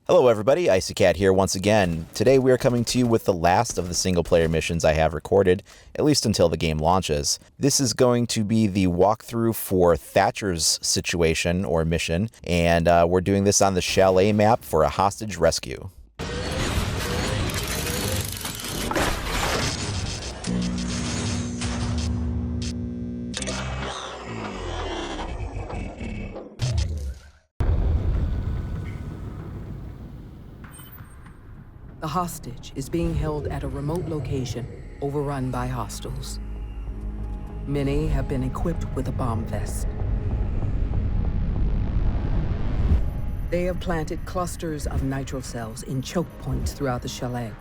Hello everybody, IcyCat here once again. Today we are coming to you with the last of the single-player missions I have recorded, at least until the game launches. This is going to be the walkthrough for Thatcher's situation or mission, and we're doing this on the chalet map for a hostage rescue. The hostage is being held at a remote location overrun by hostiles. Many have been equipped with a bomb vest. They have planted clusters of nitro cells in choke points throughout the chalet.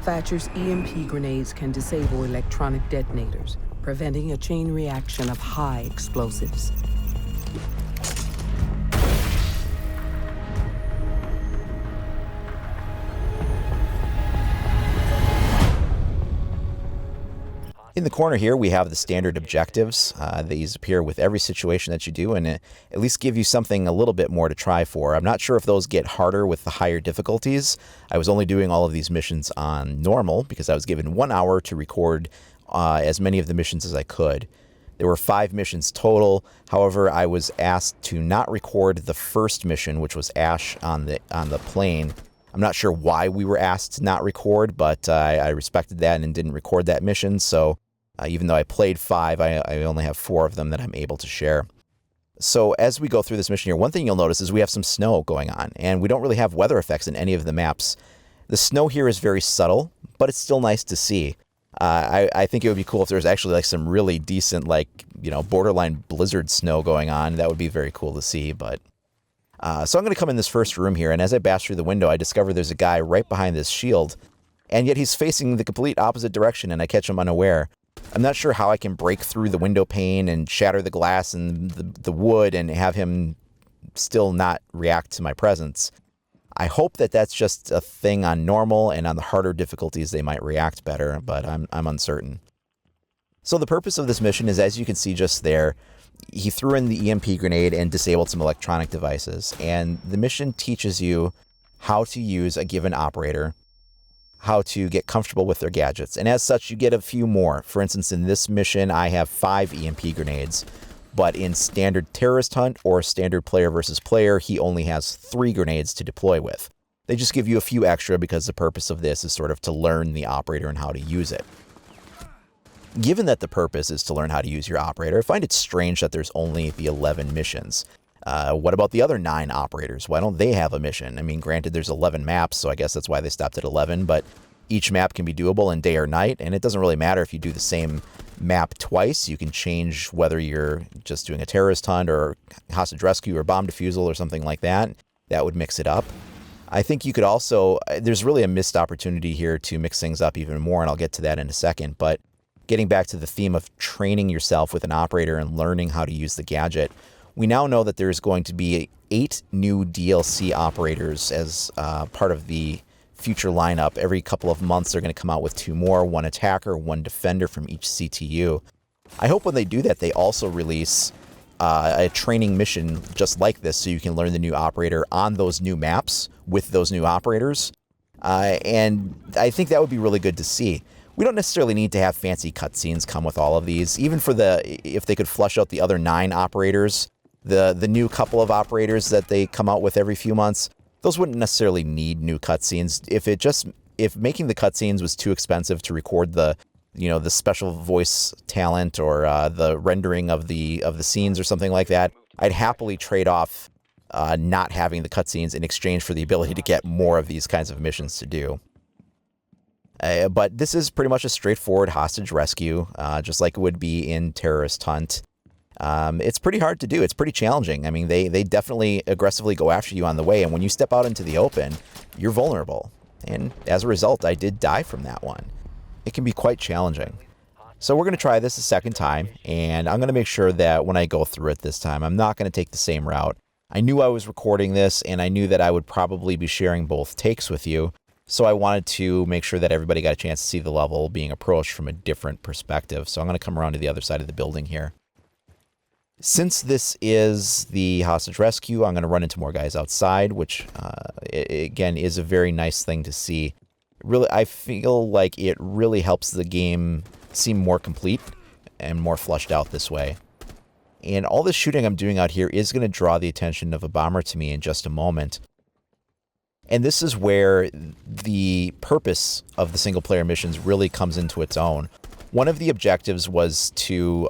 Thatcher's EMP grenades can disable electronic detonators, preventing a chain reaction of high explosives. In the corner here, we have the standard objectives. These appear with every situation that you do, and at least give you something a little bit more to try for. I'm not sure if those get harder with the higher difficulties. I was only doing all of these missions on normal because I was given 1 hour to record as many of the missions as I could. There were 5 missions total. However, I was asked to not record the first mission, which was Ash on the plane. I'm not sure why we were asked to not record, but I respected that and didn't record that mission. So even though I played 5, I only have 4 of them that I'm able to share. So as we go through this mission here, one thing you'll notice is we have some snow going on, and we don't really have weather effects in any of the maps. The snow here is very subtle, but it's still nice to see. I think it would be cool if there was actually like some really decent, like, you know, borderline blizzard snow going on. That would be very cool to see, but... So I'm going to come in this first room here, and as I bash through the window, I discover there's a guy right behind this shield, and yet he's facing the complete opposite direction, and I catch him unaware. I'm not sure how I can break through the window pane and shatter the glass and the wood and have him still not react to my presence. I hope that that's just a thing on normal, and on the harder difficulties they might react better, but I'm uncertain. So the purpose of this mission is, as you can see just there, he threw in the EMP grenade and disabled some electronic devices, and the mission teaches you how to use a given operator, how to get comfortable with their gadgets, and as such you get a few more. For instance, in this mission I have 5 EMP grenades, but in standard terrorist hunt or standard player versus player he only has 3 grenades to deploy with. They just give you a few extra because the purpose of this is sort of to learn the operator and how to use it. Given that the purpose is to learn how to use your operator, I find it strange that there's only the 11 missions. What about the other 9 operators? Why don't they have a mission? I mean, granted, there's 11 maps, so I guess that's why they stopped at 11, but each map can be doable in day or night, and it doesn't really matter if you do the same map twice. You can change whether you're just doing a terrorist hunt or hostage rescue or bomb defusal or something like that. That would mix it up. I think you could also, there's really a missed opportunity here to mix things up even more, and I'll get to that in a second, but getting back to the theme of training yourself with an operator and learning how to use the gadget, we now know that there's going to be 8 new DLC operators as part of the future lineup. Every couple of months they're going to come out with 2 more, 1 attacker, 1 defender from each CTU. I hope when they do that they also release a training mission just like this so you can learn the new operator on those new maps with those new operators. And I think that would be really good to see. We don't necessarily need to have fancy cutscenes come with all of these. Even for if they could flush out the other 9 operators, the new couple of operators that they come out with every few months, those wouldn't necessarily need new cutscenes. If making the cutscenes was too expensive to record the special voice talent or the rendering of the scenes or something like that, I'd happily trade off not having the cutscenes in exchange for the ability to get more of these kinds of missions to do. But this is pretty much a straightforward hostage rescue, just like it would be in Terrorist Hunt. It's pretty hard to do. It's pretty challenging. I mean, they definitely aggressively go after you on the way, and when you step out into the open, you're vulnerable. And as a result, I did die from that one. It can be quite challenging. So we're going to try this a second time, and I'm going to make sure that when I go through it this time, I'm not going to take the same route. I knew I was recording this, and I knew that I would probably be sharing both takes with you. So I wanted to make sure that everybody got a chance to see the level being approached from a different perspective. So I'm going to come around to the other side of the building here. Since this is the hostage rescue, I'm going to run into more guys outside, which, again, is a very nice thing to see. Really, I feel like it really helps the game seem more complete and more fleshed out this way. And all the shooting I'm doing out here is going to draw the attention of a bomber to me in just a moment. And this is where the purpose of the single-player missions really comes into its own. One of the objectives was to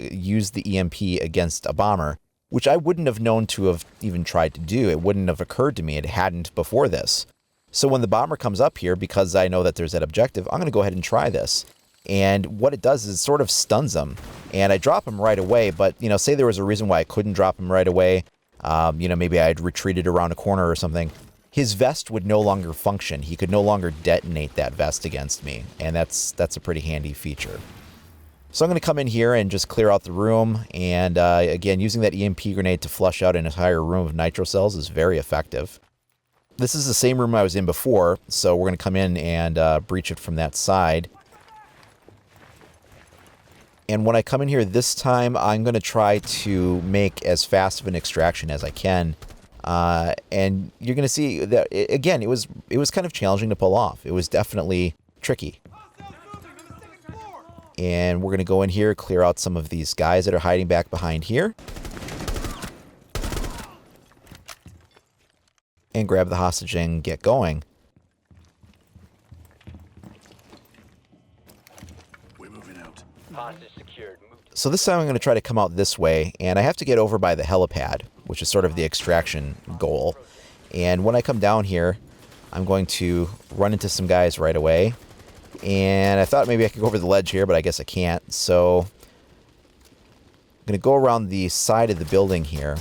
use the EMP against a bomber, which I wouldn't have known to have even tried to do. It wouldn't have occurred to me. It hadn't before this. So when the bomber comes up here, because I know that there's that objective, I'm going to go ahead and try this. And what it does is it sort of stuns him. And I drop him right away, but, say there was a reason why I couldn't drop him right away. Maybe I had retreated around a corner or something. His vest would no longer function. He could no longer detonate that vest against me, and that's a pretty handy feature. So I'm going to come in here and just clear out the room, and again, using that EMP grenade to flush out an entire room of nitro cells is very effective. This is the same room I was in before, so we're going to come in and breach it from that side. And when I come in here this time, I'm going to try to make as fast of an extraction as I can. And you're going to see that, again, it was kind of challenging to pull off. It was definitely tricky. And we're going to go in here, clear out some of these guys that are hiding back behind here. And grab the hostage and get going. We're moving out. Hostage secured. So this time I'm going to try to come out this way, and I have to get over by the helipad, which is sort of the extraction goal. And when I come down here, I'm going to run into some guys right away. And I thought maybe I could go over the ledge here, but I guess I can't. So I'm going to go around the side of the building here.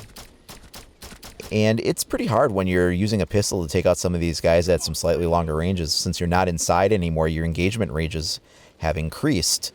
And it's pretty hard when you're using a pistol to take out some of these guys at some slightly longer ranges. Since you're not inside anymore, your engagement ranges have increased.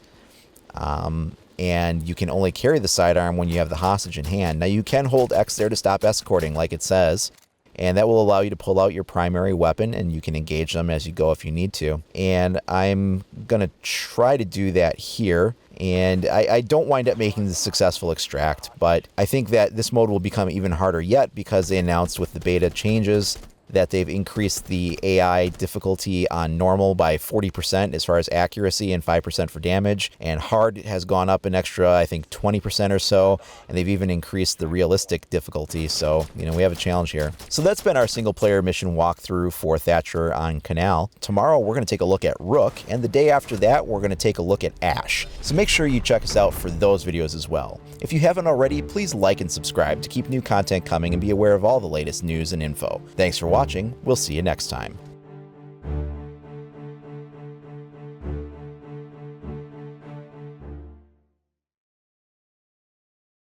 And you can only carry the sidearm when you have the hostage in hand. Now, you can hold X there to stop escorting, like it says, and that will allow you to pull out your primary weapon, and you can engage them as you go if you need to. And I'm going to try to do that here, and I don't wind up making the successful extract, but I think that this mode will become even harder yet because they announced with the beta changes that they've increased the AI difficulty on normal by 40% as far as accuracy and 5% for damage. And hard has gone up an extra, I think, 20% or so. And they've even increased the realistic difficulty. So, we have a challenge here. So that's been our single player mission walkthrough for Thatcher on Canal. Tomorrow, we're going to take a look at Rook. And the day after that, we're going to take a look at Ash. So make sure you check us out for those videos as well. If you haven't already, please like and subscribe to keep new content coming and be aware of all the latest news and info. Thanks for watching. We'll see you next time.